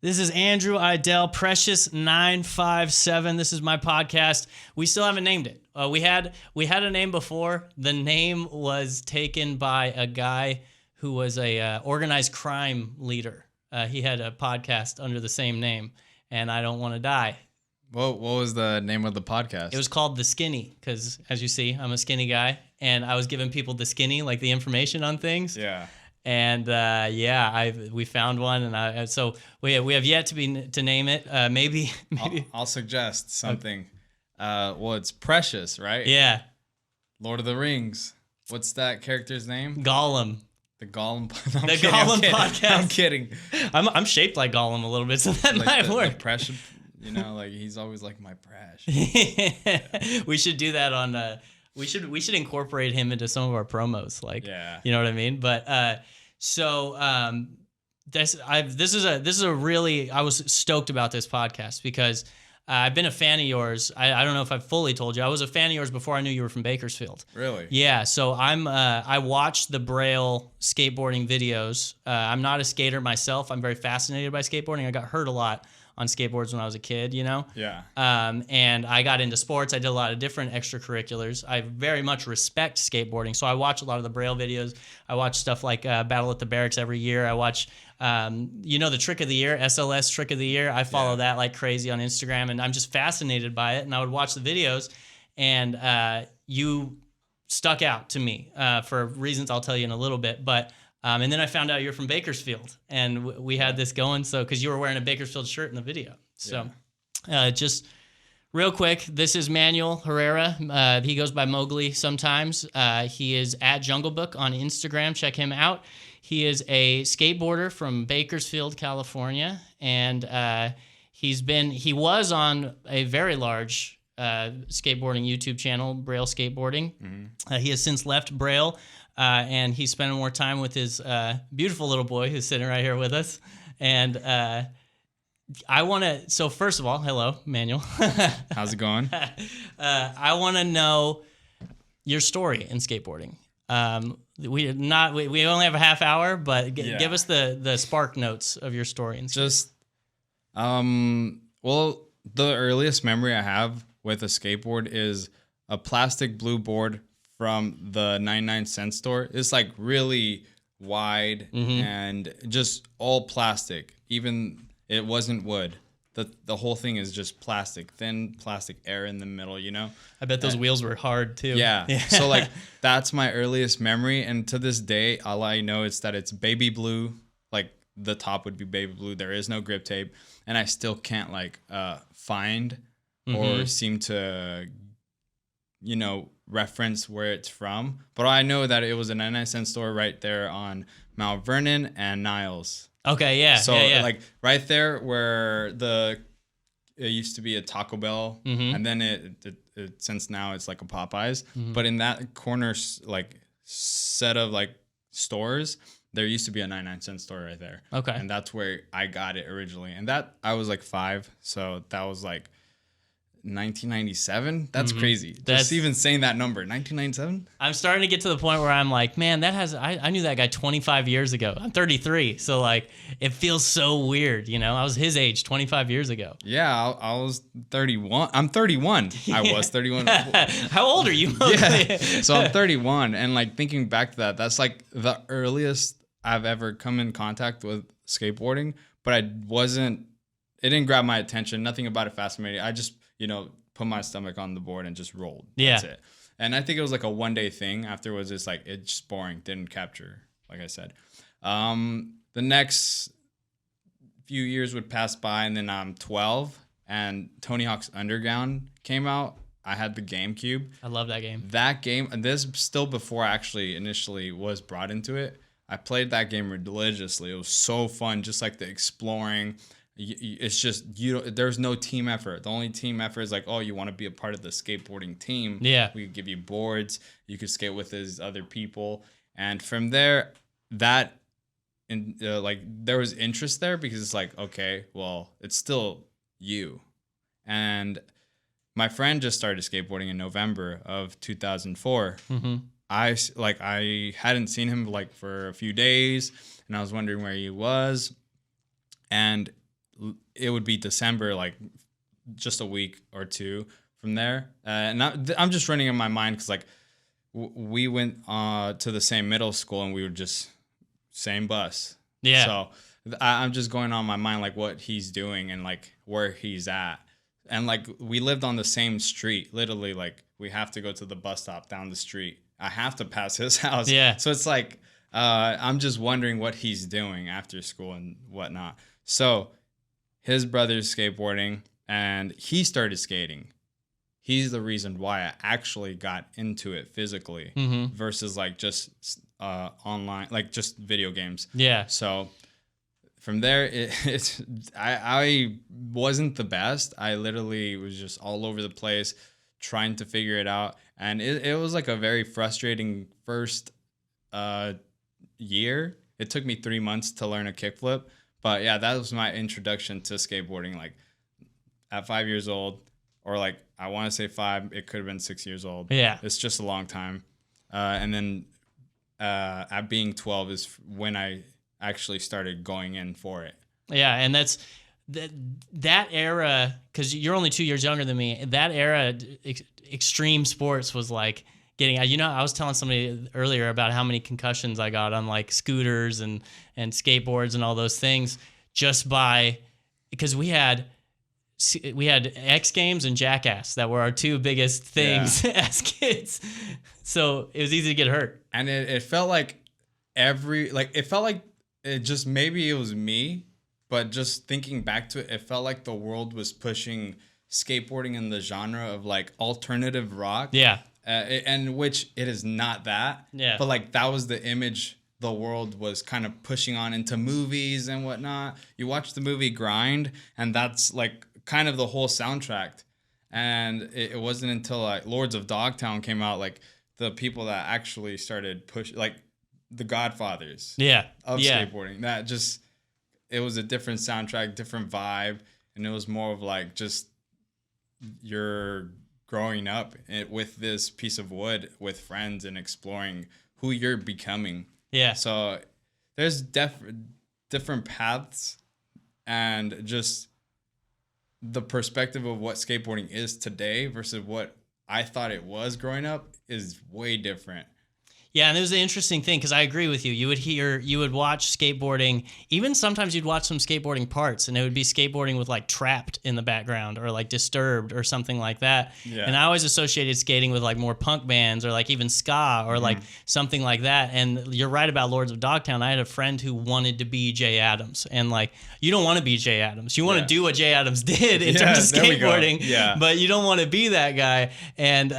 This is Andrew Idell, Precious957. This is my podcast. We still haven't named it. We had a name before. The name was taken by a guy who was a organized crime leader. He had a podcast under the same name, and I Don't Want to Die. What was the name of the podcast? It was called The Skinny, because as you see, I'm a skinny guy, and I was giving people the skinny, like the information on things. Yeah. And we found one, and so we have yet to name it. Maybe I'll suggest something. Well, it's Precious, right? Yeah. Lord of the Rings. What's that character's name? Gollum. The Gollum. Gollum podcast. I'm kidding. I'm shaped like Gollum a little bit, so that like might work. The Precious, like he's always like my Precious. We should do that on. We should incorporate him into some of our promos, like, yeah. You know what I mean? But this is a really, I was stoked about this podcast because I've been a fan of yours. I don't know if I've fully told you. I was a fan of yours before I knew you were from Bakersfield. Really? Yeah. So I watched the Braille skateboarding videos. I'm not a skater myself. I'm very fascinated by skateboarding. I got hurt a lot on skateboards when I was a kid, Yeah. And I got into sports. I did a lot of different extracurriculars. I very much respect skateboarding, so I watch a lot of the Braille videos. I watch stuff like Battle at the Barracks every year. I watch, the Trick of the Year, SLS Trick of the Year. I follow that like crazy on Instagram, and I'm just fascinated by it. And I would watch the videos, and you stuck out to me for reasons I'll tell you in a little bit, but. And then I found out you're from Bakersfield, and we had this going. So, because you were wearing a Bakersfield shirt in the video. So, just real quick, this is Manuel Herrera. He goes by Mogely sometimes. He is at Jungle Book on Instagram. Check him out. He is a skateboarder from Bakersfield, California, and he was on a very large skateboarding YouTube channel, Braille Skateboarding. Mm-hmm. He has since left Braille. And he's spending more time with his beautiful little boy who's sitting right here with us. And so first of all, hello, Manuel. How's it going? I want to know your story in skateboarding. We only have a half hour, but give us the spark notes of your story. Well, the earliest memory I have with a skateboard is a plastic blue board from the 99-cent store. It's like really wide and just all plastic. Even it wasn't wood. The whole thing is just plastic, thin plastic air in the middle, I bet those wheels were hard too. Yeah. So like that's my earliest memory, and to this day all I know is that it's baby blue. Like the top would be baby blue. There is no grip tape, and I still can't find or seem to reference where it's from, but I know that it was a 99-cent store right there on Mount Vernon and Niles. Okay, yeah. So like right there where it used to be a Taco Bell, and then it since now it's like a Popeyes. But in that corner set of stores, there used to be a 99-cent store right there. Okay, and that's where I got it originally, and that I was 5, so that was 1997. That's crazy. Just even saying that number, 1997. I'm starting to get to the point where I'm like, man, I knew that guy 25 years ago. I'm 33, so it feels so weird. I was his age 25 years ago. Yeah, I was 31. I'm 31. I was 31. How old are you? Yeah, so I'm 31, and thinking back to that, that's the earliest I've ever come in contact with skateboarding. But it didn't grab my attention. Nothing about it fascinated. I just put my stomach on the board and just rolled. That's it. And I think it was a one-day thing. Afterwards, it's it's just boring. Didn't capture, like I said. The next few years would pass by, and then I'm 12, and Tony Hawk's Underground came out. I had the GameCube. I love that game. That game, and this still before I actually initially was brought into it. I played that game religiously. It was so fun, just the exploring. It's just there's no team effort. The only team effort is you want to be a part of the skateboarding team. Yeah, we could give you boards. You could skate with these other people, and from there, there was interest there because it's okay, well, it's still you. And my friend just started skateboarding in November of 2004. I hadn't seen him for a few days, and I was wondering where he was, and it would be December, like just a week or two from there. And I'm just running in my mind because like we went to the same middle school and we were just same bus. Yeah. So I'm just going on my mind like what he's doing and like where he's at. And like we lived on the same street, literally like we have to go to the bus stop down the street. I have to pass his house. Yeah. So it's like I'm just wondering what he's doing after school and whatnot. So his brother's skateboarding and he started skating. He's the reason why I actually got into it physically versus like just online, like just video games. Yeah. So from there, I wasn't the best. I literally was just all over the place trying to figure it out. And it was like a very frustrating first year. It took me 3 months to learn a kickflip. But yeah, that was my introduction to skateboarding. Like at 5 years old, or like I want to say 5, it could have been 6 years old. Yeah. It's just a long time. And then at being 12 is when I actually started going in for it. Yeah, and that's that era, because you're only 2 years younger than me. That era, extreme sports was like getting. You know, I was telling somebody earlier about how many concussions I got on like scooters and skateboards and all those things just by because we had X Games and Jackass that were our two biggest things as kids. So it was easy to get hurt. And it felt like it just, maybe it was me, but just thinking back to it, it felt like the world was pushing skateboarding in the genre of like alternative rock. Yeah. And which it is not that. Yeah. But like that was the image the world was kind of pushing on into movies and whatnot. You watch the movie Grind, and that's like kind of the whole soundtrack. And it wasn't until like Lords of Dogtown came out, like the people that actually started push, like the Godfathers of skateboarding. That just, it was a different soundtrack, different vibe, and it was more of like just you're growing up with this piece of wood with friends and exploring who you're becoming. Yeah. So there's different paths, and just the perspective of what skateboarding is today versus what I thought it was growing up is way different. Yeah, and it was an interesting thing because I agree with you. You would watch skateboarding, even sometimes you'd watch some skateboarding parts, and it would be skateboarding with like Trapped in the background or like Disturbed or something like that. Yeah. And I always associated skating with like more punk bands or like even ska or like something like that. And you're right about Lords of Dogtown. I had a friend who wanted to be Jay Adams, and like you don't want to be Jay Adams. You want to do what Jay Adams did in terms of skateboarding, but you don't want to be that guy. And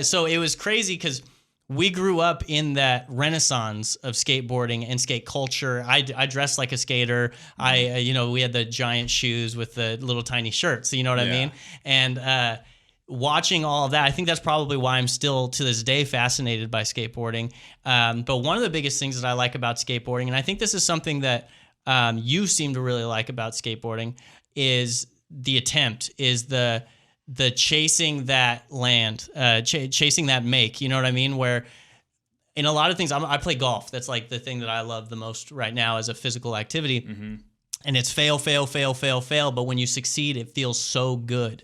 so it was crazy because we grew up in that renaissance of skateboarding and skate culture. I dressed like a skater. We had the giant shoes with the little tiny shirts. You know what I mean? And watching all of that, I think that's probably why I'm still to this day fascinated by skateboarding. But one of the biggest things that I like about skateboarding, and I think this is something that you seem to really like about skateboarding, is the attempt, is the chasing that land, chasing that make, you know what I mean? Where in a lot of things, I play golf. That's like the thing that I love the most right now as a physical activity. And it's fail, fail, fail, fail, fail. But when you succeed, it feels so good.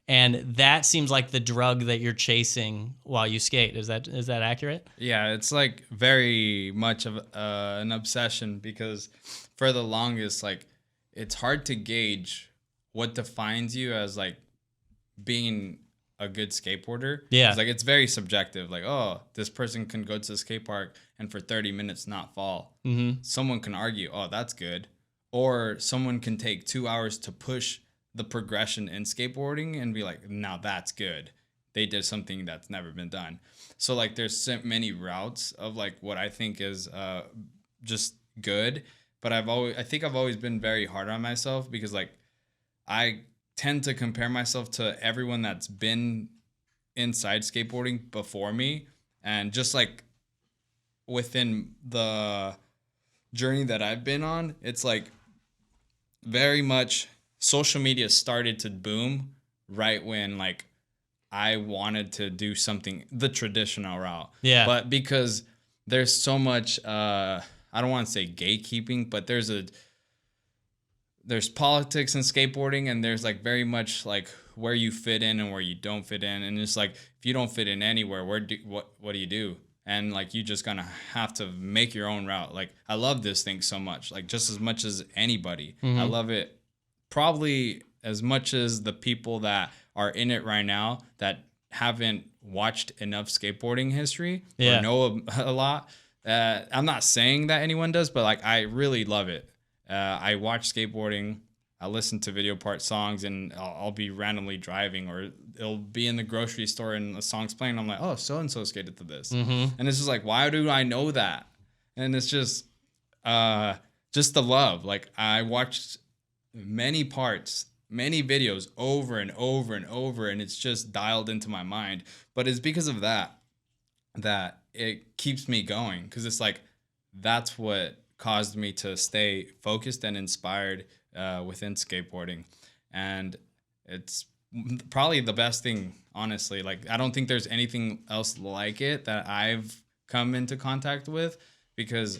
And that seems like the drug that you're chasing while you skate. Is that accurate? Yeah, it's like very much of an obsession, because for the longest, like it's hard to gauge what defines you as like being a good skateboarder. Yeah. It's like, it's very subjective. Like, oh, this person can go to the skate park and for 30 minutes not fall. Someone can argue, oh, that's good. Or someone can take 2 hours to push the progression in skateboarding and be like, now that's good. They did something that's never been done. So like there's so many routes of like what I think is just good. But I think I've always been very hard on myself, because like I tend to compare myself to everyone that's been inside skateboarding before me. And just like within the journey that I've been on, it's like very much social media started to boom right when like I wanted to do something the traditional route. Yeah. But because there's so much, I don't want to say gatekeeping, but there's there's politics in skateboarding, and there's like very much like where you fit in and where you don't fit in. And it's like, if you don't fit in anywhere, what do you do? And like, you just gonna have to make your own route. Like, I love this thing so much, like just as much as anybody. I love it probably as much as the people that are in it right now that haven't watched enough skateboarding history or know a lot. I'm not saying that anyone does, but like, I really love it. I watch skateboarding. I listen to video part songs, and I'll be randomly driving, or it'll be in the grocery store and the song's playing. I'm like, oh, so-and-so skated to this. And it's just like, why do I know that? And it's just the love. Like, I watched many parts, many videos over and over and over, and it's just dialed into my mind. But it's because of that it keeps me going, because it's like, that's what caused me to stay focused and inspired within skateboarding. And it's probably the best thing, honestly. Like, I don't think there's anything else like it that I've come into contact with, because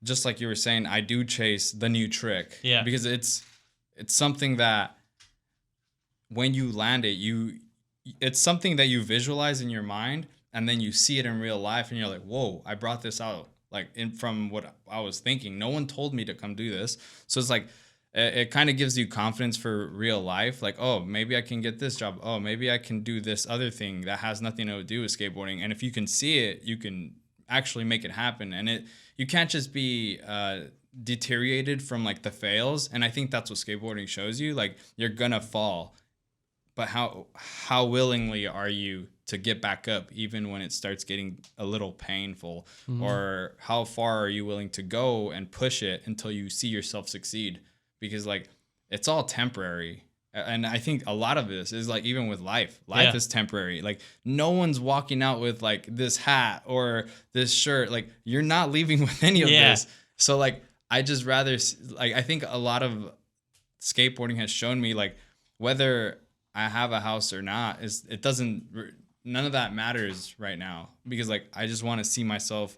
just like you were saying, I do chase the new trick. Yeah. Because it's something that when you land it, it's something that you visualize in your mind, and then you see it in real life, and you're like, whoa, I brought this out. Like, from what I was thinking. No one told me to come do this. So it's like, it kind of gives you confidence for real life. Like, oh, maybe I can get this job. Oh, maybe I can do this other thing that has nothing to do with skateboarding. And if you can see it, you can actually make it happen. And you can't just be deteriorated from like the fails. And I think that's what skateboarding shows you. Like, you're gonna fall, but how willingly are you to get back up even when it starts getting a little painful? Or how far are you willing to go and push it until you see yourself succeed? Because like, it's all temporary. And I think a lot of this is like, even with life is temporary. Like, no one's walking out with like this hat or this shirt. Like, you're not leaving with any of this. So like, I just rather, like, I think a lot of skateboarding has shown me, like, whether I have a house or not, none of that matters right now, because like, I just want to see myself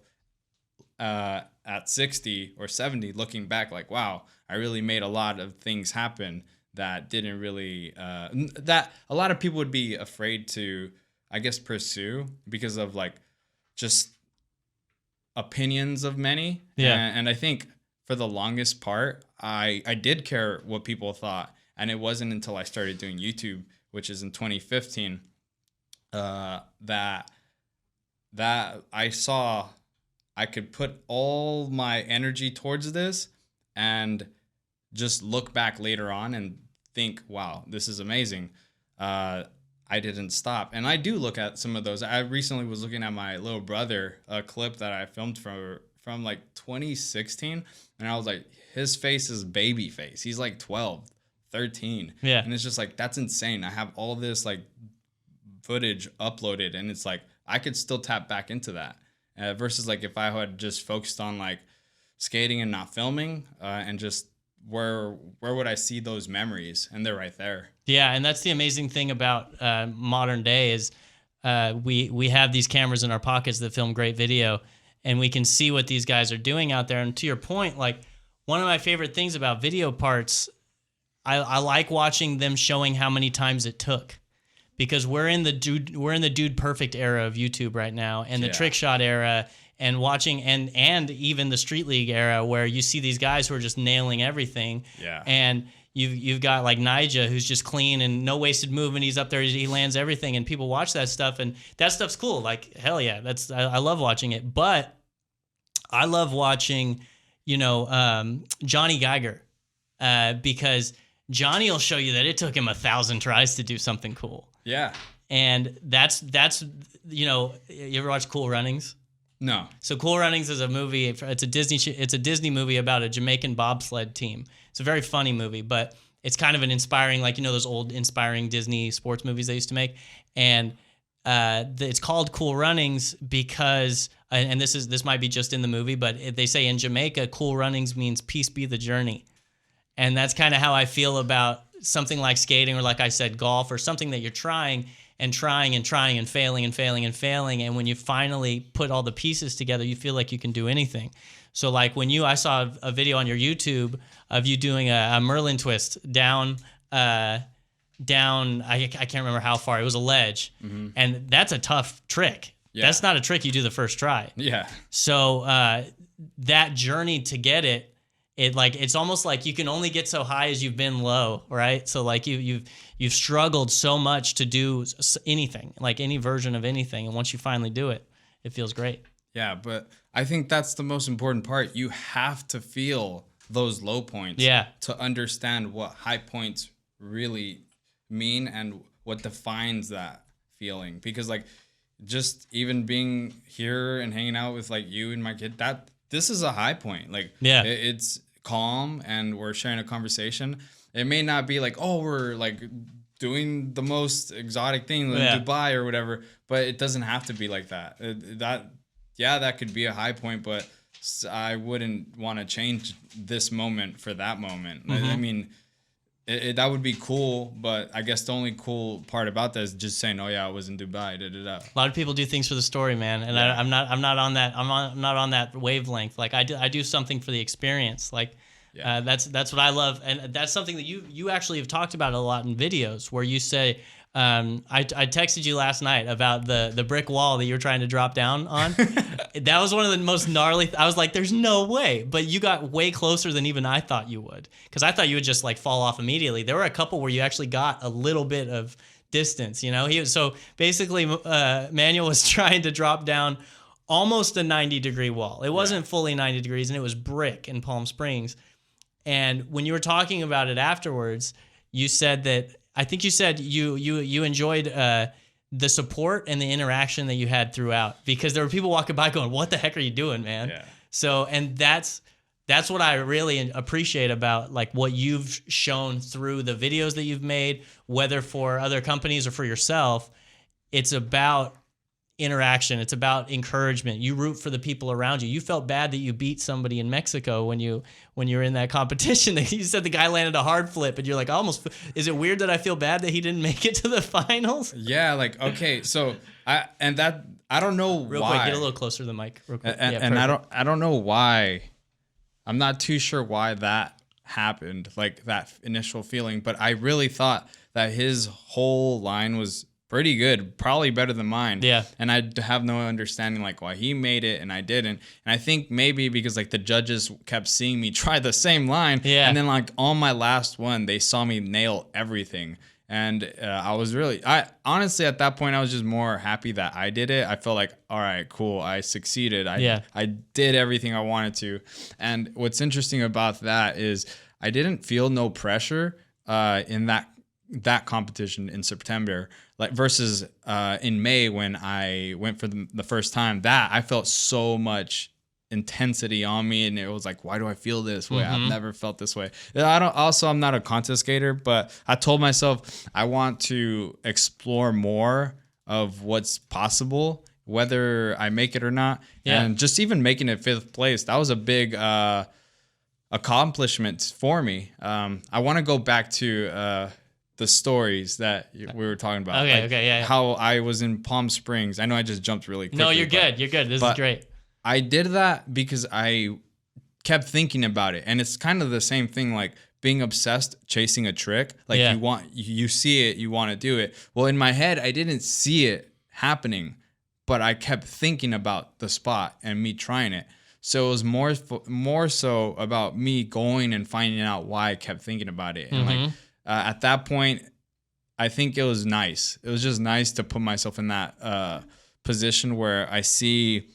at 60 or 70 looking back like, wow, I really made a lot of things happen that didn't really that a lot of people would be afraid to, I guess, pursue, because of like just opinions of many. And I think for the longest part, I did care what people thought. And it wasn't until I started doing YouTube, which is in 2015, that I saw I could put all my energy towards this and just look back later on and think, wow, this is amazing. I didn't stop. And I do look at some of those. I recently was looking at my little brother, a clip that I filmed from like 2016. And I was like, his face is baby face. He's like 12, 13. Yeah. And it's just like, that's insane. I have all this like footage uploaded, and it's like, I could still tap back into that. Versus like, if I had just focused on like skating and not filming, and just where would I see those memories? And they're right there. Yeah. And that's the amazing thing about modern day is we have these cameras in our pockets that film great video, and we can see what these guys are doing out there. And to your point, like, one of my favorite things about video parts, I like watching them showing how many times it took, because we're in the dude perfect era of YouTube right now, and the trick shot era, and watching and even the street league era, where you see these guys who are just nailing everything. Yeah. And you've got like Nija, who's just clean and no wasted movement. He's up there, he lands everything, and people watch that stuff, and that stuff's cool. Like, hell yeah, I love watching it. But I love watching, Johnny Geiger, because Johnny will show you that it took him 1,000 tries to do something cool. Yeah. And that's you ever watch Cool Runnings? No. So Cool Runnings is a movie. It's a Disney movie about a Jamaican bobsled team. It's a very funny movie, but it's kind of an inspiring, like, those old inspiring Disney sports movies they used to make. And it's called Cool Runnings because, and this might be just in the movie, but they say in Jamaica, Cool Runnings means peace be the journey. And that's kind of how I feel about something like skating, or like I said, golf, or something that you're trying and failing and failing. And when you finally put all the pieces together, you feel like you can do anything. So like when I saw a video on your YouTube of you doing a Merlin twist down, I can't remember how far. It was a ledge. And that's a tough trick. Yeah. That's not a trick you do the first try. Yeah. So that journey to get it, it's almost like you can only get so high as you've been low, right? So like you've struggled so much to do anything, like any version of anything, and once you finally do it, it feels great. Yeah, but I think that's the most important part. You have to feel those low points to understand what high points really mean and what defines that feeling. Because like just even being here and hanging out with like you and my kid, this is a high point. Like it's calm and we're sharing a conversation. It may not be like, oh, we're like doing the most exotic thing in Dubai or whatever, but it doesn't have to be like that. That could be a high point, but I wouldn't want to change this moment for that moment. I mean, that would be cool, but I guess the only cool part about that is just saying, "Oh yeah, I was in Dubai." A lot of people do things for the story, man, and I'm not on that wavelength. Like I do something for the experience. Like that's what I love, and that's something that you actually have talked about a lot in videos where you say. I texted you last night about the brick wall that you were trying to drop down on. That was one of the most gnarly. I was like, "There's no way," but you got way closer than even I thought you would, because I thought you would just like fall off immediately. There were a couple where you actually got a little bit of distance. So basically, Manuel was trying to drop down almost a 90-degree wall. It wasn't fully 90 degrees, and it was brick in Palm Springs. And when you were talking about it afterwards, you said that. I think you said you enjoyed the support and the interaction that you had throughout, because there were people walking by going, "What the heck are you doing, man?" Yeah. So, and that's what I really appreciate about like what you've shown through the videos that you've made, whether for other companies or for yourself. It's about interaction. It's about encouragement. You root for the people around you. You felt bad that you beat somebody in Mexico when you were in that competition. You said the guy landed a hard flip, and you're like, is it weird that I feel bad that he didn't make it to the finals? Yeah, like okay, so I don't know real why. Quick, get a little closer to the mic. Real quick. And I don't know why. I'm not too sure why that happened, like that initial feeling, but I really thought that his whole line was pretty good, probably better than mine. Yeah. And I have no understanding like why he made it and I didn't. And I think maybe because like the judges kept seeing me try the same line. Yeah. And then like on my last one, they saw me nail everything. And I honestly at that point I was just more happy that I did it. I felt like, all right, cool, I succeeded. I did everything I wanted to. And what's interesting about that is I didn't feel no pressure in that competition in September, like versus in May when I went for the first time. That I felt so much intensity on me, and it was like, why do I feel this way? I've never felt this way. I'm not a contest skater, but I told myself I want to explore more of what's possible, whether I make it or not. Yeah. And just even making it 5th place, that was a big accomplishment for me. I want to go back to the stories that we were talking about. Okay, how I was in Palm Springs. I know I just jumped really quickly. No, you're good. This is great. I did that because I kept thinking about it. And it's kind of the same thing like being obsessed, chasing a trick. Like you see it, you want to do it. Well, in my head, I didn't see it happening, but I kept thinking about the spot and me trying it. So it was more so about me going and finding out why I kept thinking about it. And like, at that point, I think it was nice. It was just nice to put myself in that position where I see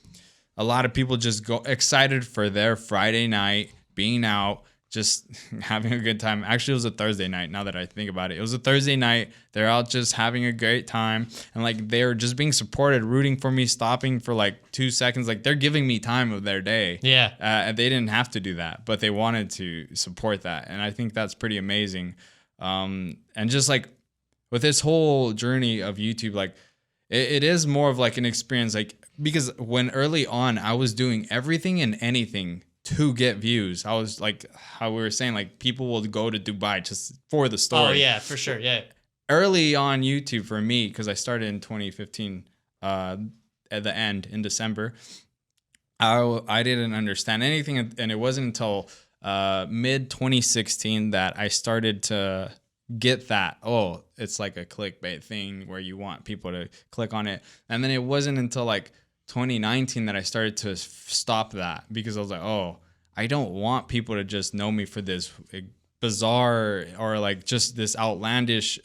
a lot of people just go excited for their Friday night, being out, just having a good time. Actually, it was a Thursday night, now that I think about it. It was a Thursday night. They're out just having a great time. And like they're just being supported, rooting for me, stopping for like 2 seconds. Like they're giving me time of their day. Yeah. And they didn't have to do that, but they wanted to support that. And I think that's pretty amazing. And just like with this whole journey of YouTube, like it is more of like an experience, like because when early on I was doing everything and anything to get views. I was like how we were saying, like people will go to Dubai just for the story. Oh yeah, for sure. Yeah. Early on YouTube for me, because I started in 2015 at the end in December, I didn't understand anything, and it wasn't until mid 2016 that I started to get that, oh, it's like a clickbait thing where you want people to click on it. And then it wasn't until like 2019 that I started to stop that, because I was like, oh, I don't want people to just know me for this bizarre or like just this outlandish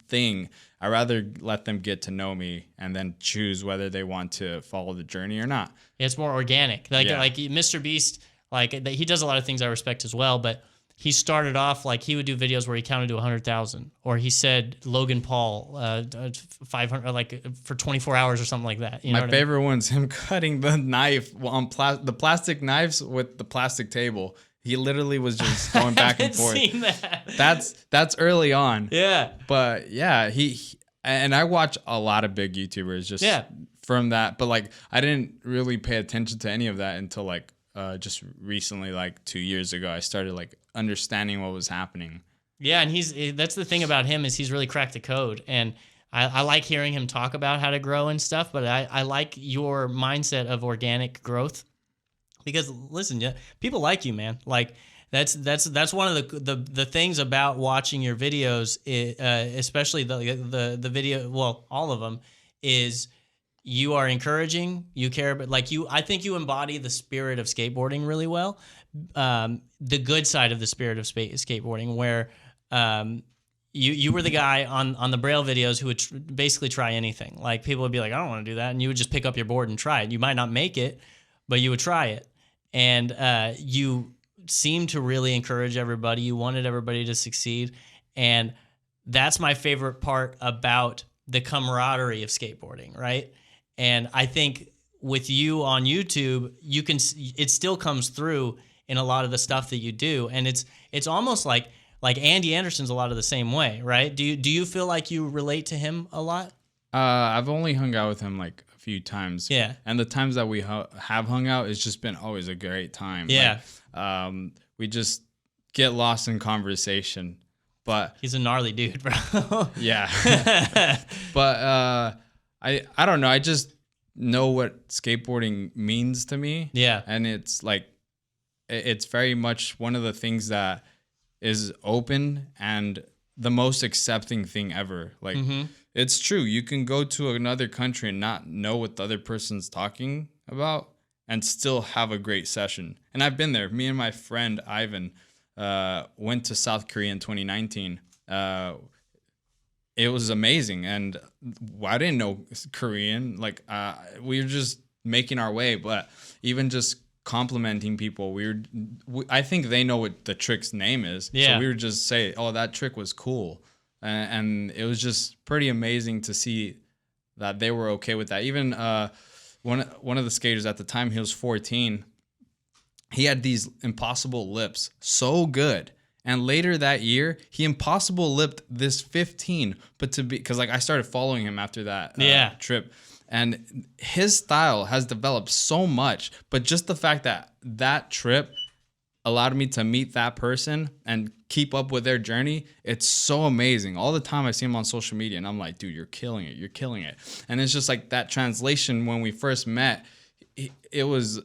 thing. I rather let them get to know me and then choose whether they want to follow the journey or not. It's more organic. Like Mr. Beast, like he does a lot of things I respect as well, but he started off like he would do videos where he counted to 100,000, or he said Logan Paul 500 like for 24 hours or something like that. You know My favorite one's him cutting the knife on the plastic knives with the plastic table. He literally was just going back and forth. Seen that. That's early on. Yeah. But yeah, he and I watch a lot of big YouTubers just from that. But like I didn't really pay attention to any of that until like just recently, like 2 years ago. I started like understanding what was happening. Yeah, and that's the thing about him, is he's really cracked the code. And I like hearing him talk about how to grow and stuff, but I like your mindset of organic growth. Because listen, people like you, man. Like that's one of the things about watching your videos, especially the video. Well, all of them, is you are encouraging. You care, but like I think you embody the spirit of skateboarding really well. The good side of the spirit of skateboarding, where you were the guy on the Braille videos who would basically try anything. Like people would be like, I don't want to do that, and you would just pick up your board and try it. You might not make it, but you would try it. And you seemed to really encourage everybody. You wanted everybody to succeed. And that's my favorite part about the camaraderie of skateboarding, right? And I think with you on YouTube, it still comes through in a lot of the stuff that you do. And it's almost like Andy Anderson's a lot of the same way, right? Do you feel like you relate to him a lot? I've only hung out with him like few times. Yeah. And the times that we have hung out, it's just been always a great time. Yeah. Like, we just get lost in conversation. But he's a gnarly dude, bro. Yeah. But I don't know. I just know what skateboarding means to me. Yeah. And it's like it's very much one of the things that is open and the most accepting thing ever. Like it's true. You can go to another country and not know what the other person's talking about and still have a great session. And I've been there. Me and my friend Ivan went to South Korea in 2019. It was amazing. And I didn't know Korean. Like we were just making our way. But even just complimenting people, I think they know what the trick's name is. Yeah. So we would just say, oh, that trick was cool. And it was just pretty amazing to see that they were okay with that. Even one of the skaters at the time, he was 14. He had these impossible lips, so good. And later that year, he impossible lipped this 15. But because like I started following him after that trip, and his style has developed so much. But just the fact that trip allowed me to meet that person and keep up with their journey, it's so amazing. All the time I see him on social media and I'm like, dude, you're killing it. You're killing it. And it's just like that translation when we first met, it was,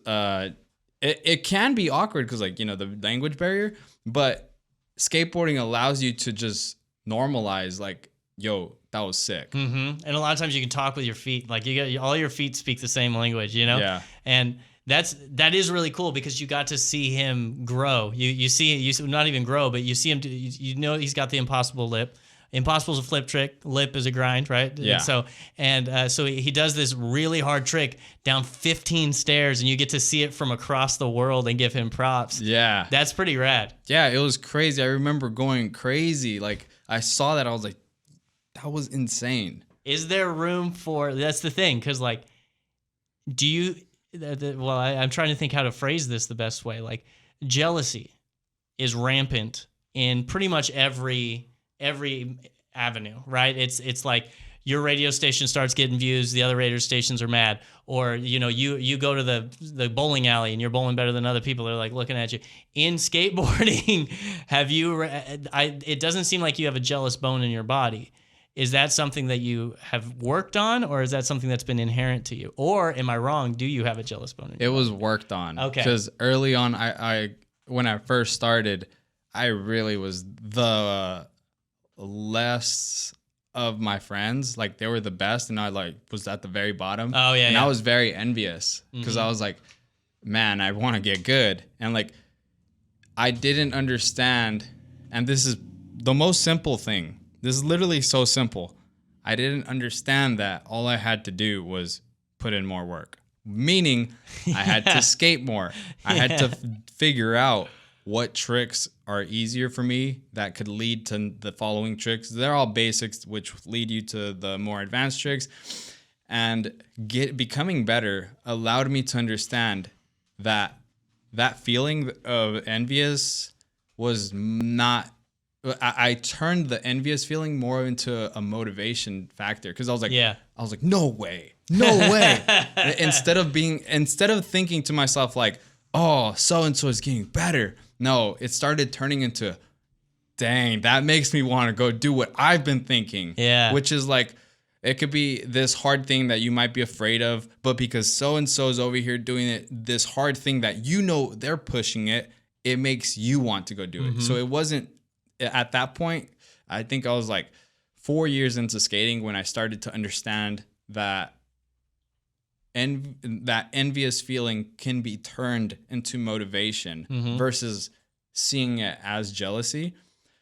it can be awkward because like, you know, the language barrier, but skateboarding allows you to just normalize like, yo, that was sick. And a lot of times you can talk with your feet. Like all your feet speak the same language, you know? Yeah. And that is really cool because you got to see him grow. You see not even grow, but you see him. You know he's got the impossible lip. Impossible is a flip trick. Lip is a grind, right? Yeah. So he does this really hard trick down 15 stairs, and you get to see it from across the world and give him props. Yeah. That's pretty rad. Yeah, it was crazy. I remember going crazy. Like I saw that, I was like, that was insane. Is there room for? That's the thing, because like, do you? Well, I'm trying to think how to phrase this the best way. Like, jealousy is rampant in pretty much every avenue, right? It's like your radio station starts getting views, the other radio stations are mad, or you know you go to the bowling alley and you're bowling better than other people. They're like looking at you. In skateboarding, have you? It doesn't seem like you have a jealous bone in your body. Is that something that you have worked on, or is that something that's been inherent to you? Or am I wrong? Do you have a jealous bone in It your was body? worked on. Okay. Because early on, I when I first started, I really was the less of my friends. Like, they were the best, and I like was at the very bottom. Oh, yeah, and yeah. I was very envious because I was like, man, I want to get good. And like, I didn't understand, and this is the most simple thing. This is literally so simple. I didn't understand that all I had to do was put in more work, meaning I had to skate more. I had to figure out what tricks are easier for me that could lead to the following tricks. They're all basics, which lead you to the more advanced tricks. And becoming better allowed me to understand that feeling of envious was not. I turned the envious feeling more into a motivation factor, because I was like, no way. instead of thinking to myself like, oh, so and so is getting better. No, it started turning into, dang, that makes me want to go do what I've been thinking. Yeah. Which is like, it could be this hard thing that you might be afraid of, but because so and so is over here doing it, this hard thing that you know they're pushing it, it makes you want to go do it. So it wasn't. At that point, I think I was like 4 years into skating when I started to understand that that envious feeling can be turned into motivation versus seeing it as jealousy.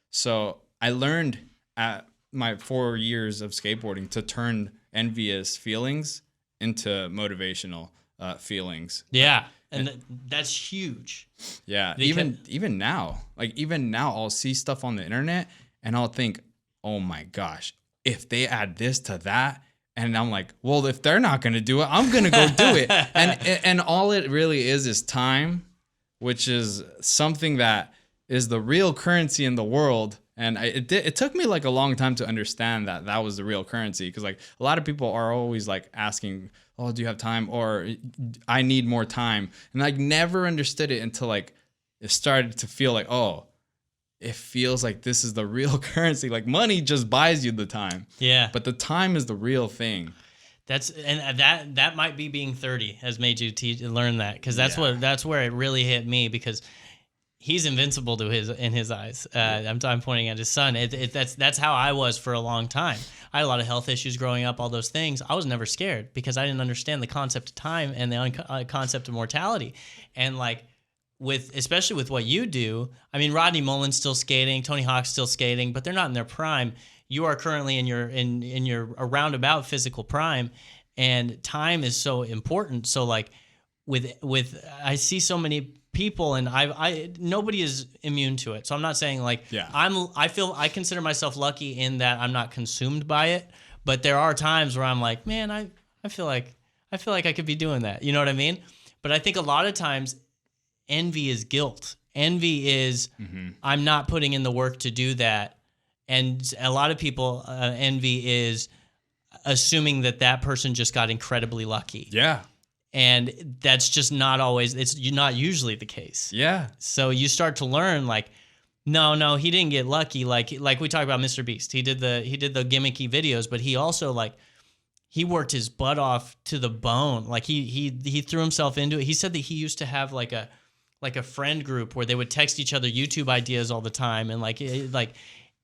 So I learned at my 4 years of skateboarding to turn envious feelings into motivational feelings. Yeah. And that's huge. Yeah, even now, I'll see stuff on the internet and I'll think, oh my gosh, if they add this to that, and I'm like, well, if they're not gonna do it, I'm gonna go do it. And all it really is time, which is something that is the real currency in the world. And it took me like a long time to understand that was the real currency, because like a lot of people are always like asking, oh, do you have time? Or I need more time. And I never understood it until like it started to feel like, oh, it feels like this is the real currency. Like, money just buys you the time. Yeah. But the time is the real thing. That might be being 30 has made you learn that, because that's where it really hit me, because he's invincible in his eyes. I'm pointing at his son. That's how I was for a long time. I had a lot of health issues growing up, all those things. I was never scared because I didn't understand the concept of time and the concept of mortality. And like, especially with what you do, I mean, Rodney Mullen's still skating, Tony Hawk's still skating, but they're not in their prime. You are currently in your roundabout physical prime, and time is so important. So like, with I see so many people, and nobody is immune to it. So I'm not saying like, I consider myself lucky in that I'm not consumed by it, but there are times where I'm like, man, I feel like I could be doing that. You know what I mean? But I think a lot of times envy is guilt. Envy is, I'm not putting in the work to do that. And a lot of people, envy is assuming that person just got incredibly lucky. Yeah. And that's just not always, it's not usually the case. Yeah. So you start to learn like, no, he didn't get lucky. Like we talk about Mr. Beast. He did the gimmicky videos, but he also like, he worked his butt off to the bone. Like he threw himself into it. He said that he used to have like a friend group where they would text each other YouTube ideas all the time. And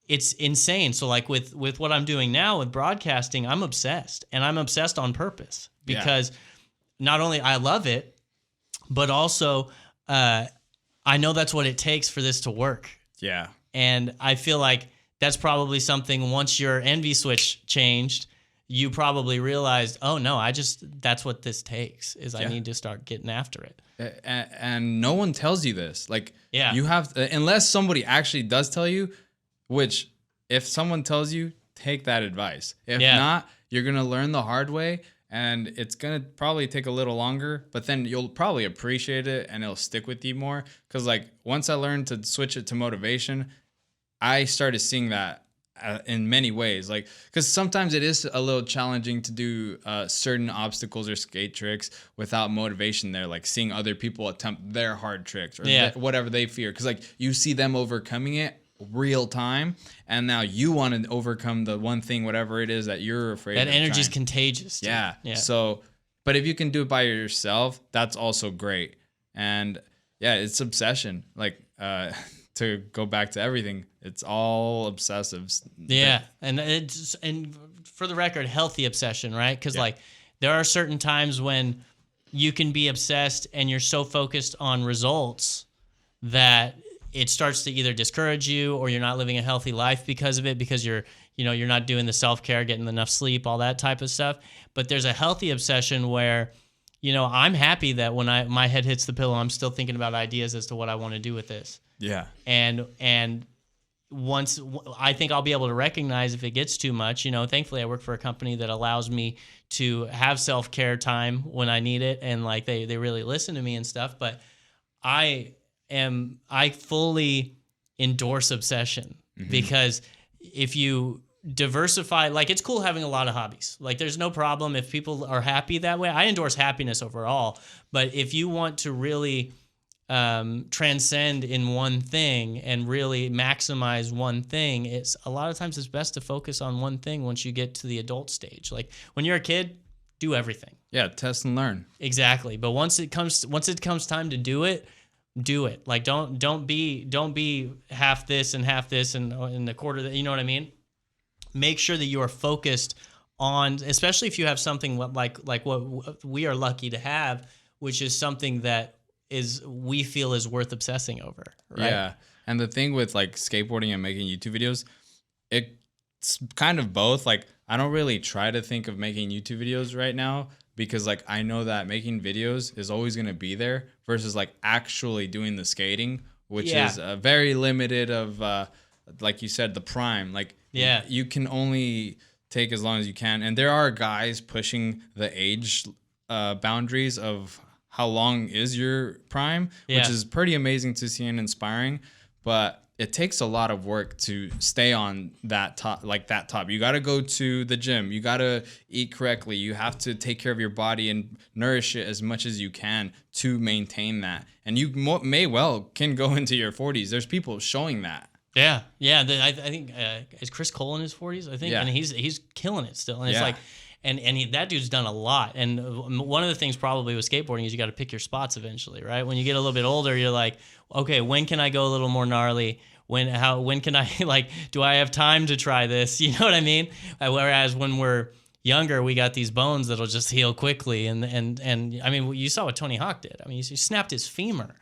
it's insane. So like with what I'm doing now with broadcasting, I'm obsessed, and I'm obsessed on purpose, because not only I love it, but also I know that's what it takes for this to work. Yeah. And I feel like that's probably something, once your envy switch changed, you probably realized, oh no, that's what this takes, is I need to start getting after it. And no one tells you this. Like, yeah, you have to, unless somebody actually does tell you, which if someone tells you, take that advice. If not, you're going to learn the hard way. And it's going to probably take a little longer, but then you'll probably appreciate it and it'll stick with you more. Because like, once I learned to switch it to motivation, I started seeing that in many ways. Like, because sometimes it is a little challenging to do certain obstacles or skate tricks without motivation there. Like seeing other people attempt their hard tricks or whatever they fear. Because like, you see them overcoming it real time, and now you want to overcome the one thing, whatever it is that you're afraid That of energy is trying. contagious. Dude. Yeah. Yeah. So, but if you can do it by yourself, that's also great. And yeah, it's obsession. Like, to go back to everything, it's all obsessive. Yeah, and for the record, healthy obsession, right? Because like there are certain times when you can be obsessed and you're so focused on results that it starts to either discourage you or you're not living a healthy life because of it, because you're not doing the self-care, getting enough sleep, all that type of stuff. But there's a healthy obsession where, I'm happy that when my head hits the pillow, I'm still thinking about ideas as to what I want to do with this. Yeah. And once I think I'll be able to recognize if it gets too much. Thankfully I work for a company that allows me to have self-care time when I need it, and like they really listen to me and stuff. But I fully endorse obsession, because if you diversify, like it's cool having a lot of hobbies. Like there's no problem if people are happy that way. I endorse happiness overall, but if you want to really transcend in one thing and really maximize one thing, it's a lot of times it's best to focus on one thing once you get to the adult stage. Like when you're a kid, do everything. Yeah, test and learn. Exactly. But once it comes time to do it, do it. Like don't be half this and a quarter that, you know what I mean? Make sure that you are focused on, especially if you have something like what we are lucky to have, which is something that we feel is worth obsessing over, right? Yeah. And the thing with like skateboarding and making YouTube videos, it's kind of both. Like I don't really try to think of making YouTube videos right now, because like I know that making videos is always going to be there, versus like actually doing the skating, which is very limited of like you said, the prime. Like you can only take as long as you can, and there are guys pushing the age boundaries of how long is your prime, which is pretty amazing to see and inspiring. But it takes a lot of work to stay on that top, You got to go to the gym. You got to eat correctly. You have to take care of your body and nourish it as much as you can to maintain that. And you can go into your 40s. There's people showing that. Yeah. I think is Chris Cole in his 40s? I think, and he's killing it still. And it's like, and that dude's done a lot. And one of the things probably with skateboarding is you got to pick your spots eventually, right? When you get a little bit older, you're like, okay, when can I go a little more gnarly? When can I do I have time to try this? You know what I mean? Whereas when we're younger, we got these bones that'll just heal quickly. And I mean, you saw what Tony Hawk did. I mean, he snapped his femur,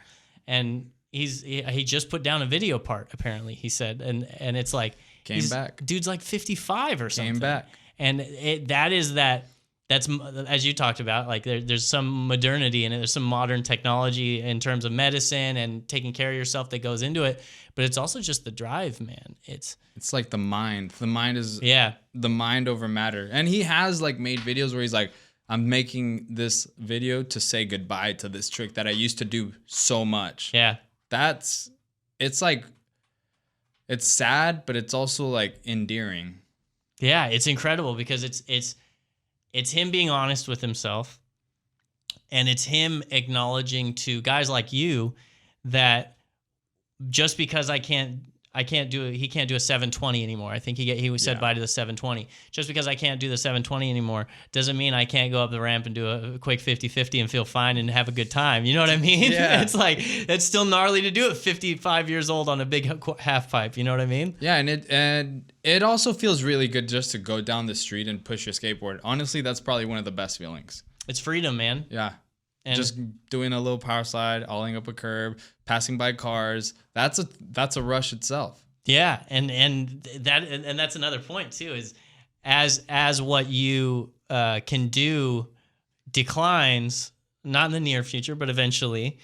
and he just put down a video part, apparently, he said. And it's like, came back. Dude's like 55 or something. Came back. And that's, as you talked about, like there's some modernity in it. There's some modern technology in terms of medicine and taking care of yourself that goes into it. But it's also just the drive, man. It's like the mind. The mind is the mind over matter. And he has like made videos where he's like, I'm making this video to say goodbye to this trick that I used to do so much. Yeah. It's like, it's sad, but it's also like endearing. Yeah, it's incredible because it's him being honest with himself, and it's him acknowledging to guys like you that just because he can't do a 720 anymore. I think he said bye to the 720. Just because I can't do the 720 anymore doesn't mean I can't go up the ramp and do a quick 50-50 and feel fine and have a good time. You know what I mean? Yeah. It's like, it's still gnarly to do it 55 years old on a big half pipe. You know what I mean? Yeah, and it also feels really good just to go down the street and push your skateboard. Honestly, that's probably one of the best feelings. It's freedom, man. Yeah. And just doing a little power slide, olling up a curb, passing by cars. That's a rush itself. Yeah, and that's another point too. Is as what you can do declines, not in the near future, but eventually,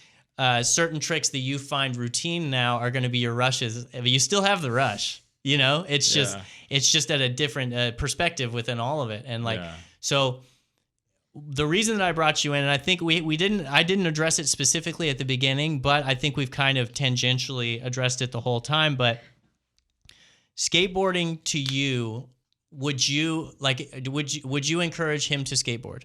certain tricks that you find routine now are going to be your rushes. You still have the rush. You know, it's just at a different perspective within all of it, and so. The reason that I brought you in, and I think I didn't address it specifically at the beginning, but I think we've kind of tangentially addressed it the whole time. But skateboarding to you, would you encourage him to skateboard?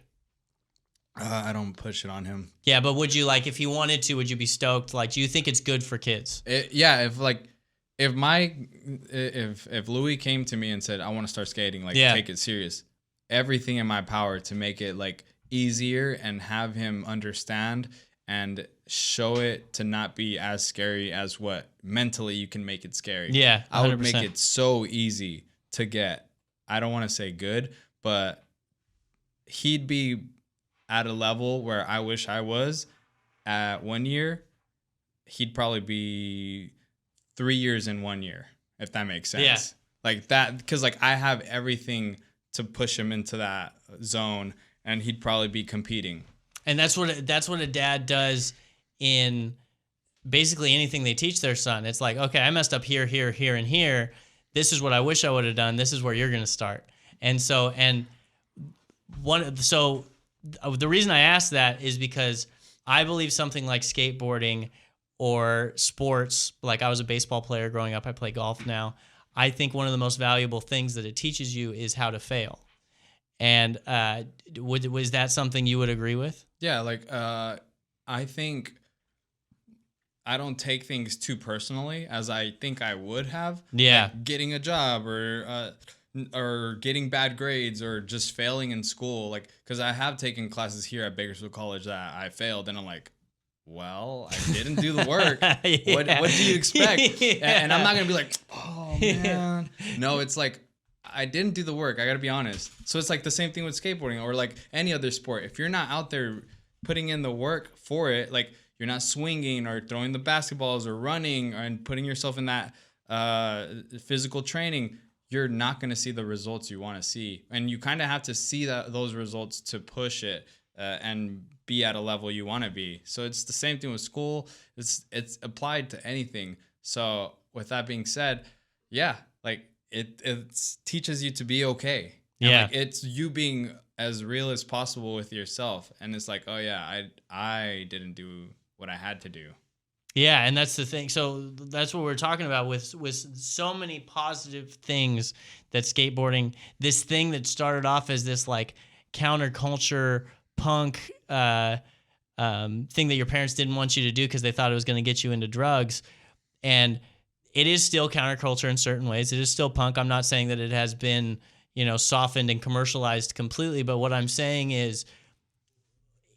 I don't push it on him. Yeah, but would you, like, if he wanted to, would you be stoked? Like, do you think it's good for kids? If like if Louis came to me and said, I want to start skating, like take it serious, everything in my power to make it like easier and have him understand and show it to not be as scary as what mentally you can make it scary. Yeah, 100%. I would make it so easy to get. I don't want to say good, but he'd be at a level where I wish I was at 1 year. He'd probably be 3 years in 1 year, if that makes sense. Yeah. Like that, because like I have everything to push him into that zone, and he'd probably be competing. And that's what a dad does in basically anything they teach their son. It's like, okay, I messed up here, here, here, and here. This is what I wish I would have done. This is where you're going to start. And so, the reason I asked that is because I believe something like skateboarding or sports, like I was a baseball player growing up, I play golf now. I think one of the most valuable things that it teaches you is how to fail. And was that something you would agree with? Yeah, like I think I don't take things too personally as I think I would have. Yeah. Like getting a job or getting bad grades or just failing in school. Like, because I have taken classes here at Bakersfield College that I failed, and I'm like, well, I didn't do the work. Yeah. What do you expect? Yeah. And I'm not going to be like, oh, man. No, it's like, I didn't do the work. I got to be honest. So it's like the same thing with skateboarding or like any other sport. If you're not out there putting in the work for it, like you're not swinging or throwing the basketballs or running and putting yourself in that physical training, you're not going to see the results you want to see. And you kind of have to see those results to push it and be at a level you want to be. So it's the same thing with school. It's applied to anything. So with that being said, yeah, like it teaches you to be okay. And yeah. like it's you being as real as possible with yourself. And it's like, oh yeah, I didn't do what I had to do. Yeah, and that's the thing. So that's what we're talking about with so many positive things that skateboarding, this thing that started off as this like counterculture punk thing that your parents didn't want you to do because they thought it was going to get you into drugs. And it is still counterculture in certain ways. It is still punk. I'm not saying that it has been, softened and commercialized completely, but what I'm saying is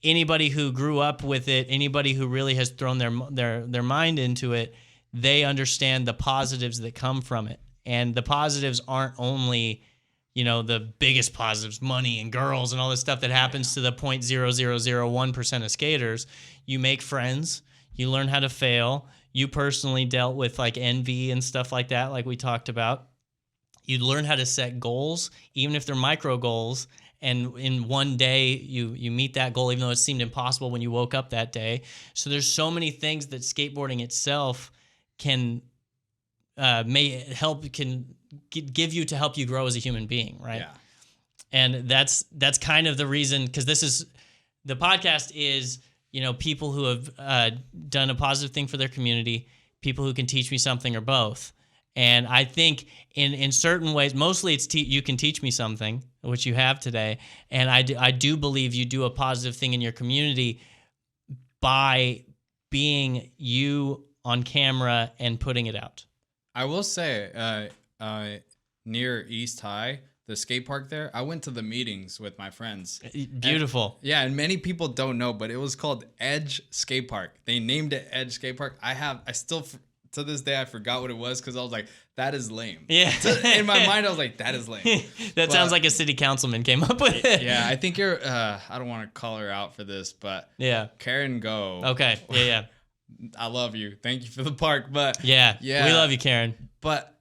anybody who grew up with it, anybody who really has thrown their mind into it, they understand the positives that come from it. And the positives aren't only, the biggest positives, money and girls and all this stuff that happens to the 0.0001% of skaters. You make friends, you learn how to fail. You personally dealt with like envy and stuff like that, like we talked about. You learn how to set goals, even if they're micro goals. And in one day, you meet that goal, even though it seemed impossible when you woke up that day. So there's so many things that skateboarding itself can give you to help you grow as a human being, right? Yeah. And that's kind of the reason, because the podcast is, people who have done a positive thing for their community, people who can teach me something or both. And I think in certain ways, mostly it's you can teach me something, which you have today. And I do believe you do a positive thing in your community by being you on camera and putting it out. I will say, near East High, the skate park there, I went to the meetings with my friends. Beautiful. And many people don't know, but it was called Edge Skate Park. They named it Edge Skate Park. I still... To this day, I forgot what it was because I was like, that is lame. Yeah. In my mind, I was like, that is lame. That sounds like a city councilman came up with it. Yeah, I think you're, I don't want to call her out for this, but yeah, Karen Go. Okay, yeah. I love you. Thank you for the park, but yeah, we love you, Karen. But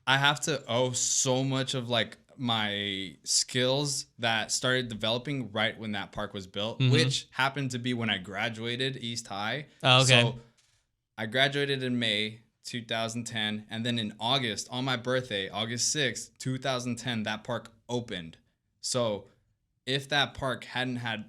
I have to owe so much of like my skills that started developing right when that park was built, which happened to be when I graduated East High. Oh, okay. So I graduated in May 2010, and then in August, on my birthday, August 6th, 2010, that park opened. So if that park hadn't had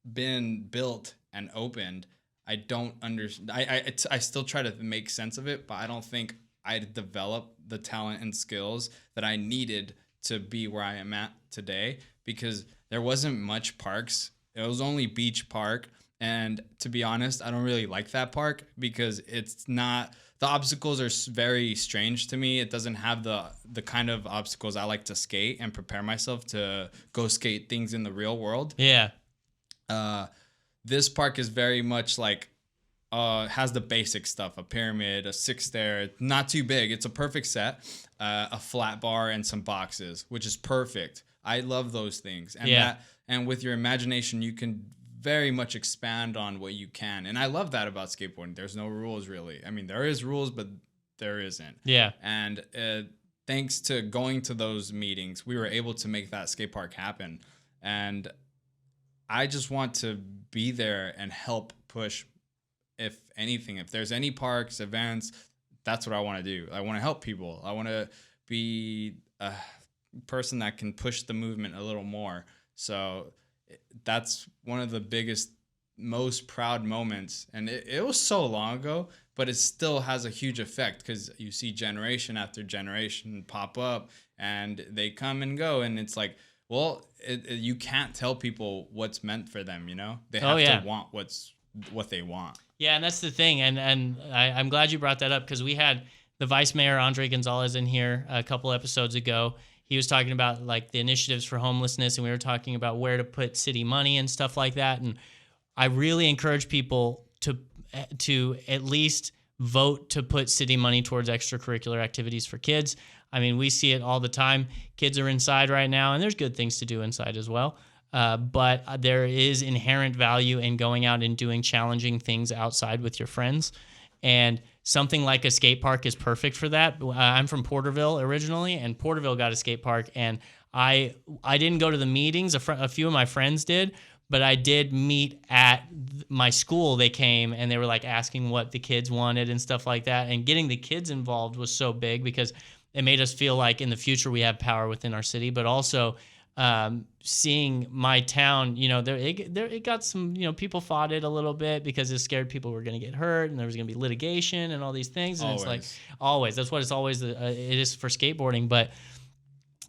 been built and opened, I don't understand. I still try to make sense of it, but I don't think I'd develop the talent and skills that I needed to be where I am at today, because there wasn't much parks. It was only Beach Park. And to be honest, I don't really like that park because it's not the obstacles are very strange to me. It doesn't have the kind of obstacles I like to skate and prepare myself to go skate things in the real world. Yeah. This park is very much like has the basic stuff: a pyramid, a six stair, not too big. It's a perfect set, a flat bar, and some boxes, which is perfect. I love those things, and and with your imagination, you can very much expand on what you can. And I love that about skateboarding. There's no rules really. I mean, there is rules, but there isn't. Yeah. And thanks to going to those meetings, we were able to make that skate park happen. And I just want to be there and help push. If anything, if there's any parks, events, that's what I want to do. I want to help people. I want to be a person that can push the movement a little more. So that's one of the biggest, most proud moments. And it was so long ago, but it still has a huge effect because you see generation after generation pop up and they come and go. And it's like, well, you can't tell people what's meant for them, you know? They have to want what they want. Yeah, and that's the thing. And I'm glad you brought that up because we had the Vice Mayor, Andre Gonzalez, in here a couple episodes ago. He was talking about like the initiatives for homelessness, and we were talking about where to put city money and stuff like that. And I really encourage people to at least vote to put city money towards extracurricular activities for kids. I mean, we see it all the time. Kids are inside right now, and there's good things to do inside as well. But there is inherent value in going out and doing challenging things outside with your friends. And something like a skate park is perfect for that. I'm from Porterville originally, and Porterville got a skate park. And I didn't go to the meetings. A few of my friends did, but I did meet at my school. They came and they were like asking what the kids wanted and stuff like that. And getting the kids involved was so big because it made us feel like in the future we have power within our city, but also seeing my town, you know, it got some, you know, people fought it a little bit because it scared people were going to get hurt and there was going to be litigation and all these things. And it's like, always, that's what it's always, it is for skateboarding. But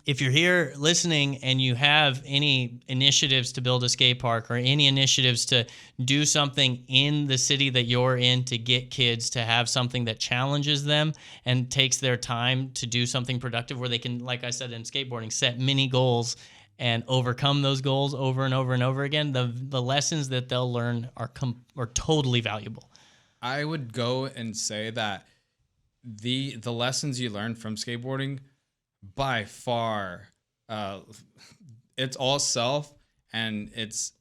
if you're here listening and you have any initiatives to build a skate park or any initiatives to do something in the city that you're in to get kids to have something that challenges them and takes their time to do something productive where they can, like I said, in skateboarding, set mini goals and overcome those goals over and over and over again, the lessons that they'll learn are totally valuable. I would go and say that the lessons you learn from skateboarding, by far, it's all self, and it's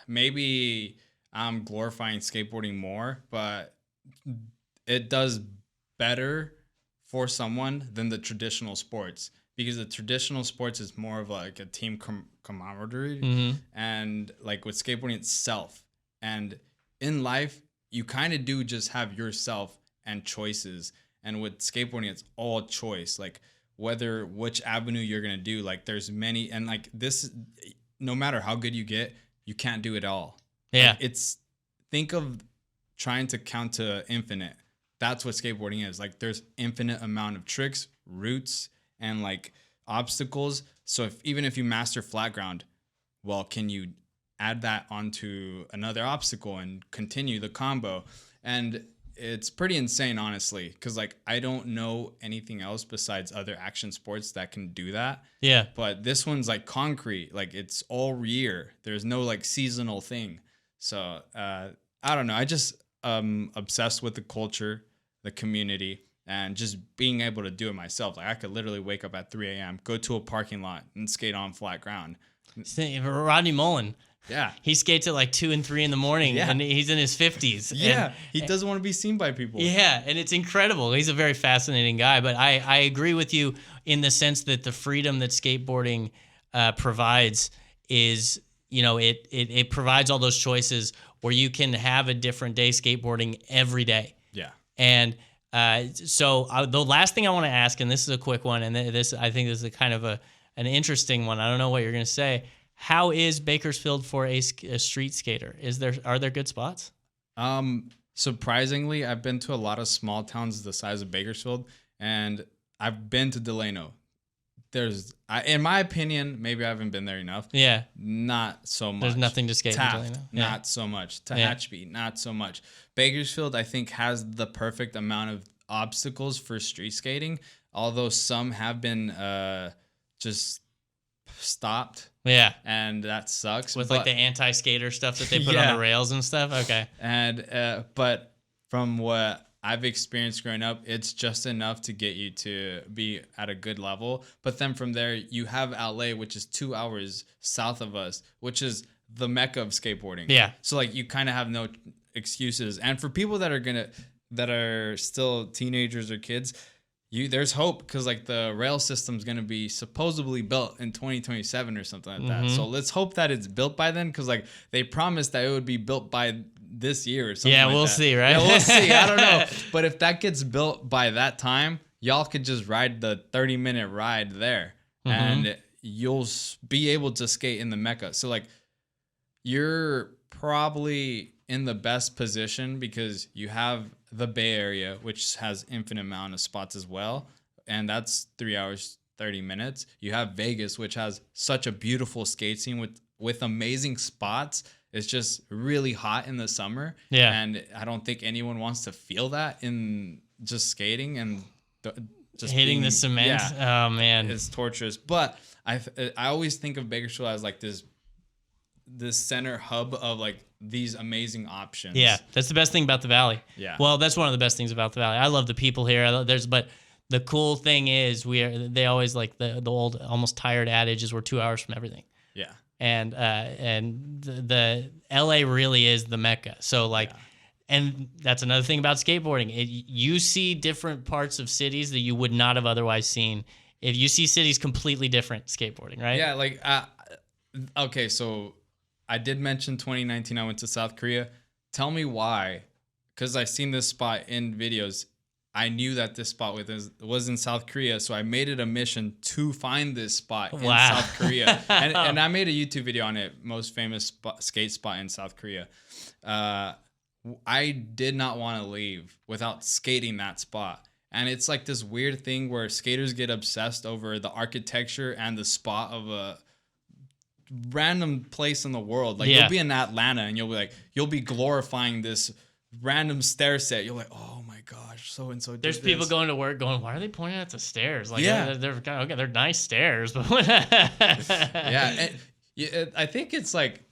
maybe I'm glorifying skateboarding more, but it does better for someone than the traditional sports, because the traditional sports is more of like a team camaraderie, and like with skateboarding itself. And in life, you kind of do just have yourself and choices, and with skateboarding, it's all choice. Like which avenue you're going to do, like there's many, and like this, no matter how good you get, you can't do it all. Yeah. Like think of trying to count to infinite. That's what skateboarding is. Like there's infinite amount of tricks, routes, and like obstacles. So even if you master flat ground, well, can you add that onto another obstacle and continue the combo? And it's pretty insane, honestly, because like I don't know anything else besides other action sports that can do that. Yeah. But this one's like concrete, like it's all year. There's no like seasonal thing. So I don't know. I just obsessed with the culture, the community, and just being able to do it myself. Like I could literally wake up at 3 a.m., go to a parking lot, and skate on flat ground. Rodney Mullen. Yeah. He skates at like 2 and 3 in the morning, and he's in his 50s. Yeah. He doesn't want to be seen by people. Yeah. And it's incredible. He's a very fascinating guy. But I agree with you in the sense that the freedom that skateboarding provides is, you know, it provides all those choices where you can have a different day skateboarding every day. Yeah. And so the last thing I want to ask, and this is a quick one, and I think this is a kind of an interesting one. I don't know what you're going to say. How is Bakersfield for a street skater? Are there good spots? Surprisingly, I've been to a lot of small towns the size of Bakersfield, and I've been to Delano. In my opinion, maybe I haven't been there enough. Yeah. Not so much. There's nothing to skate in Taft, Delano. not so much. Tehachapi, not so much. Bakersfield, I think, has the perfect amount of obstacles for street skating, although some have been just stopped. Yeah. And that sucks. With like the anti-skater stuff that they put on the rails and stuff. Okay. And but from what I've experienced growing up, it's just enough to get you to be at a good level. But then from there, you have LA, which is 2 hours south of us, which is the mecca of skateboarding. Yeah. So like you kind of have no excuses. And for people that are still teenagers or kids, there's hope, because like the rail system's going to be supposedly built in 2027 or something like that. So let's hope that it's built by then, because like they promised that it would be built by this year or something. Yeah, like we'll that. see, right? Yeah, we'll see. I don't know. But if that gets built by that time, y'all could just ride the 30-minute ride there, and you'll be able to skate in the mecca. So like you're probably in the best position because you have the Bay Area, which has infinite amount of spots as well, and that's 3 hours 30 minutes. You have Vegas, which has such a beautiful skate scene with amazing spots. It's just really hot in the summer. Yeah. And I don't think anyone wants to feel that in just skating and just hitting the cement. Yeah, oh man, it's torturous. But I always think of Bakersfield as like this center hub of like these amazing options. Yeah, that's the best thing about the Valley. Yeah. Well, that's one of the best things about the Valley. I love the people here. But the cool thing is they always like the old almost tired adage is we're 2 hours from everything. Yeah. And the LA really is the mecca. So like, and that's another thing about skateboarding. You see different parts of cities that you would not have otherwise seen. If you see cities completely different skateboarding, right? Yeah. Like, okay. So I did mention 2019, I went to South Korea. Tell me why. Cause I seen this spot in videos. I knew that this spot was in South Korea, so I made it a mission to find this spot in South Korea. And I made a YouTube video on it, most famous skate spot in South Korea. I did not want to leave without skating that spot. And it's like this weird thing where skaters get obsessed over the architecture and the spot of a random place in the world. Like you'll be in Atlanta and you'll be glorifying this random stair set. You're like, oh my gosh, so and so. There's people going to work going, why are they pointing at the stairs? Like, they're nice stairs, but yeah, I think it's like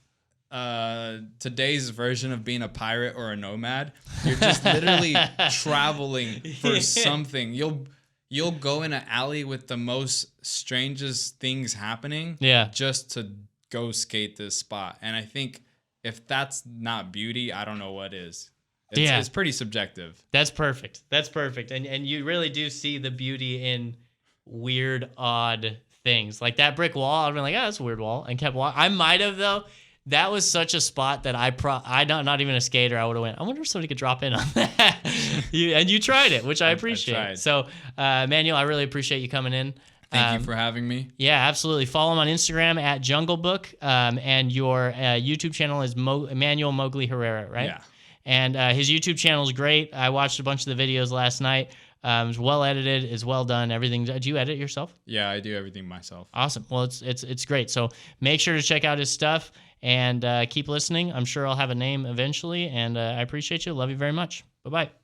today's version of being a pirate or a nomad. You're just literally traveling for something. You'll go in an alley with the most strangest things happening, just to go skate this spot. And I think if that's not beauty, I don't know what is. It's pretty subjective. That's perfect. And you really do see the beauty in weird, odd things. Like that brick wall, I've been like, that's a weird wall, and kept walking. I might have, though. That was such a spot that I'm not even a skater. I would have went, I wonder if somebody could drop in on that. You tried it, which I appreciate. I tried. So, Manuel, I really appreciate you coming in. Thank you for having me. Yeah, absolutely. Follow him on Instagram at Junglebook, and your YouTube channel is Manuel Mogely Herrera, right? Yeah. And his YouTube channel is great. I watched a bunch of the videos last night. It's well edited. It's well done. Everything. Do you edit yourself? Yeah, I do everything myself. Awesome. Well, it's great. So make sure to check out his stuff and keep listening. I'm sure I'll have a name eventually. And I appreciate you. Love you very much. Bye-bye.